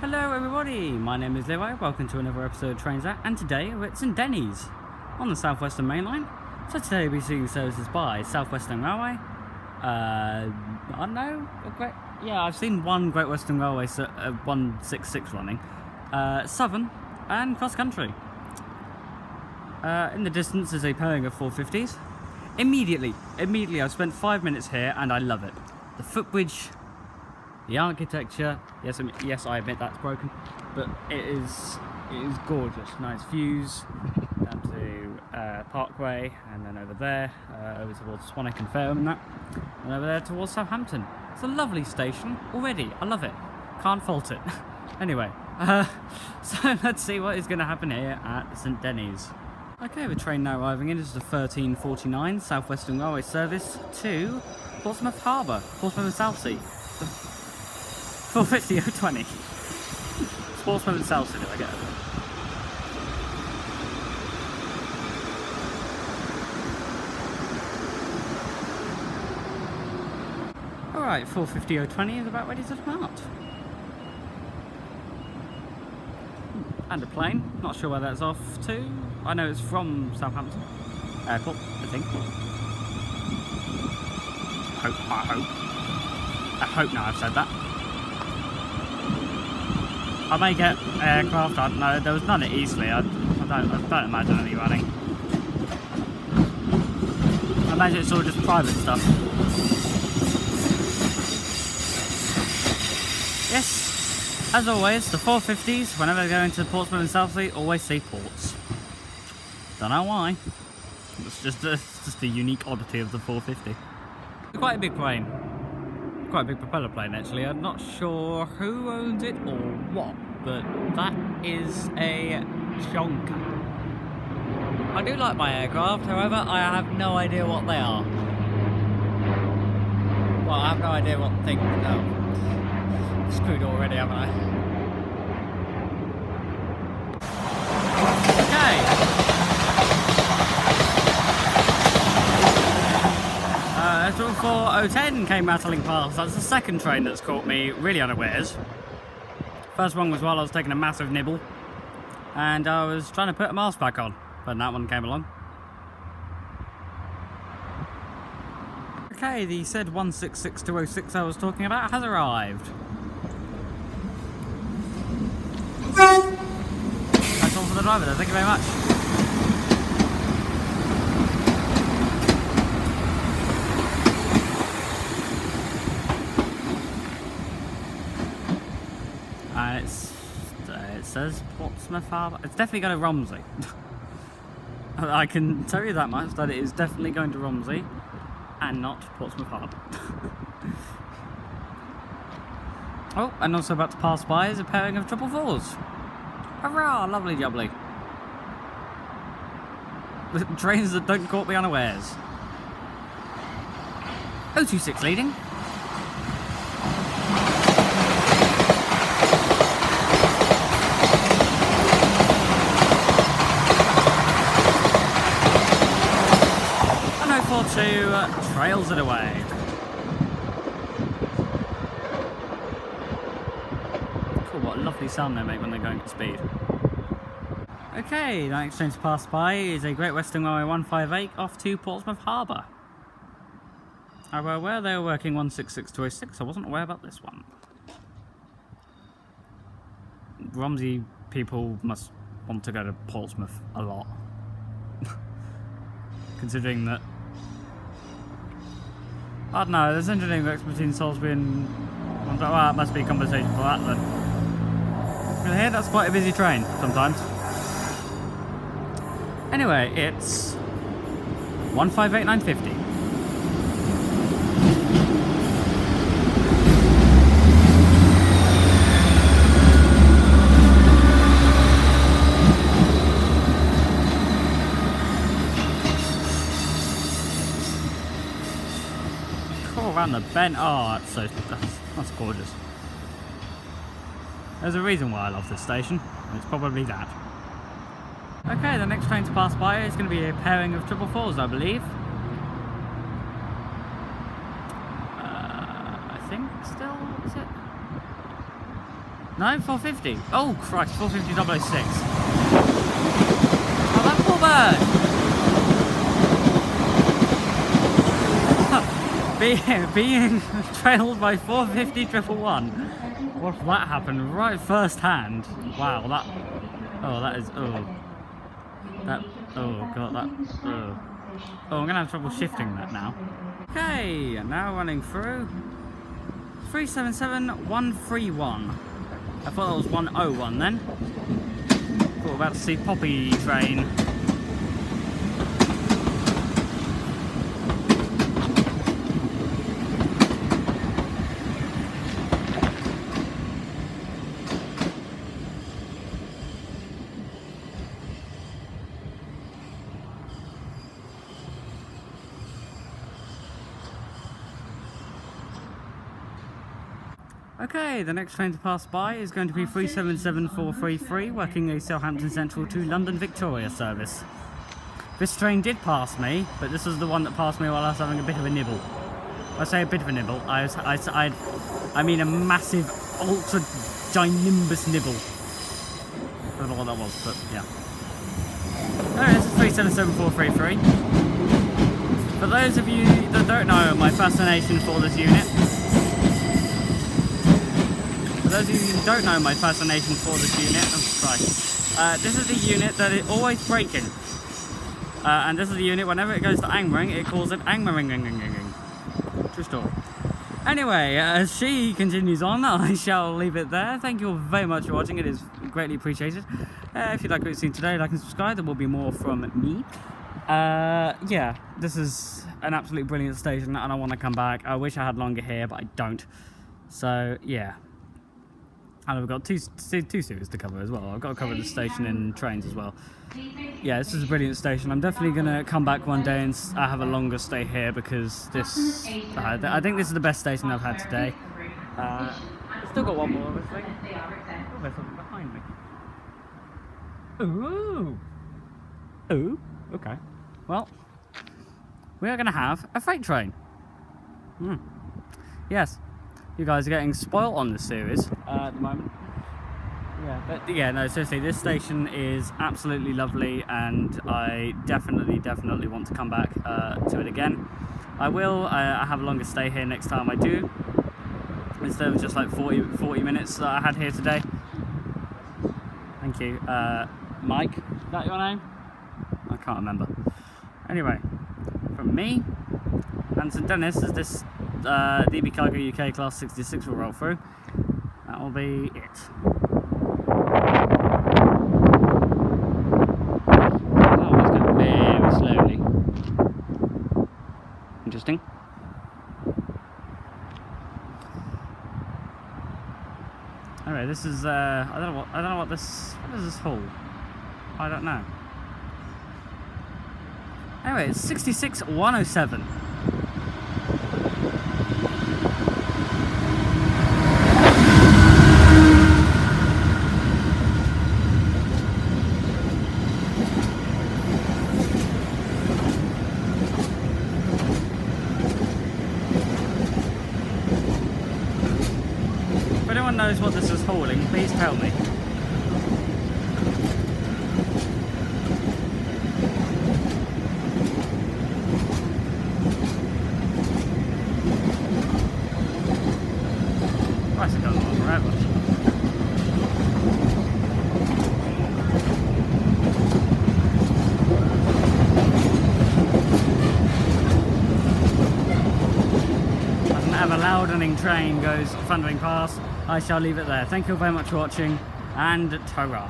Hello everybody, my name is Leroy, welcome to another episode of Trains Out, and today we're at St Denys on the Southwestern Mainline. So today we'll be seeing services by Southwestern Railway. I don't know, I've seen one Great Western Railway 166 running, Southern and cross country. In the distance is a pairing of 450s. Immediately I've spent 5 minutes here and I love it. The footbridge, the architecture, yes, I admit that's broken, but it is gorgeous. Nice views down to Parkway, and then over there, over towards Swanwick and Fareham and that, and over there towards Southampton. It's a lovely station already. I love it. Can't fault it. Anyway, so let's see what is going to happen here at St Denys. Okay, the train now arriving in is the 1349 Southwestern Railway service to Portsmouth Harbour, Portsmouth and Southsea. 450-020. Portsmouth and Southsea, did I get it? Alright, 450-020 is about ready to depart. And a plane, not sure where that's off to. I know it's from Southampton Airport, I think. I hope now I've said that. I may get aircraft, I don't know, there was none at Eastleigh, I don't imagine any running. I imagine it's all just private stuff. Yes, as always, the 450s, whenever they go into Portsmouth and Southsea, always say ports. Don't know why. It's just a unique oddity of the 450. It's quite a big plane. Quite a big propeller plane actually. I'm not sure who owns it or what, but that is a junction. I do like my aircraft, however, I have no idea what they are. Well, I have no idea what thing. Oh, screwed already, haven't I? Okay. 010 came rattling past. That's the second train that's caught me really unawares. First one was while I was taking a massive nibble and I was trying to put a mask back on, but that one came along. Okay, the said 166206 I was talking about has arrived. That's all for the driver there, thank you very much. It says Portsmouth Harbour. It's definitely going to Romsey. I can tell you that much, that it is definitely going to Romsey and not Portsmouth Harbour. Oh, and also about to pass by is a pairing of 444s. Hurrah, lovely jubbly. Trains that don't caught me unawares. 026 leading. Trails it away. Cool, what a lovely sound they make when they're going at speed. Okay, the next train to pass by is a Great Western Railway 158 off to Portsmouth Harbour. I was aware they were working 166-206, I wasn't aware about this one. Romsey people must want to go to Portsmouth a lot. Considering that I don't know, there's engineering works between Salisbury and... Well, that must be compensation for that then. I hear that's quite a busy train sometimes. Anyway, it's 158,950. Around the bend. Oh, that's gorgeous. There's a reason why I love this station, and it's probably that. Okay, the next train to pass by is going to be a pairing of 444s, I believe. I think still, is it? No, 450. Oh, Christ, 450.006. Oh, that poor bird. being trailed by 450.111. What if that happened right first hand? Wow, that... Oh, that is... Oh. That... Oh, God, that... Oh. Oh, I'm going to have trouble shifting that now. Okay, now running through. 377131. I thought that was 101 then. Thought we were about to see Poppy train. Okay, the next train to pass by is going to be 377433, working a Southampton Central to London Victoria service. This train did pass me, but this is the one that passed me while I was having a bit of a nibble. I say a bit of a nibble, I mean a massive, ultra ginormous nibble. I don't know what that was, but yeah. Alright, this is 377433. For those of you that don't know my fascination for this unit, those of you who don't know my fascination for this unit, oh Christ, this is the unit that is always breaking. And this is the unit, whenever it goes to angmering, it calls it angmering. True story. Anyway, as she continues on, I shall leave it there. Thank you all very much for watching, it is greatly appreciated. If you like what you've seen today, like and subscribe, there will be more from me. Yeah, this is an absolutely brilliant station and I want to come back. I wish I had longer here, but I don't. So, yeah. And I've got two series to cover as well. I've got to cover the station and trains as well. Yeah, this is a brilliant station. I'm definitely going to come back one day and have a longer stay here because this... I think this is the best station I've had today. Still got one more, obviously. Oh, there's something behind me. Ooh! Ooh, okay. Well, we are going to have a freight train. Yes. You guys are getting spoiled on this series at the moment. Yeah, but yeah, no, seriously, this station is absolutely lovely and I definitely want to come back to it again. I will. I have a longer stay here next time I do, instead of just like 40 minutes that I had here today. Thank you. Mike, is that your name? I can't remember. Anyway, from me and St Denys, as this DB Cargo UK Class 66 will roll through, that will be it. Oh, it's going very slowly. Interesting. Anyway, this is I don't know what this. What is this haul? I don't know. Anyway, it's 66107. If anyone knows what this is hauling, please tell me. Christ, it goes on forever. As an ever loudening train goes thundering past, I shall leave it there. Thank you very much for watching, and ta-ra.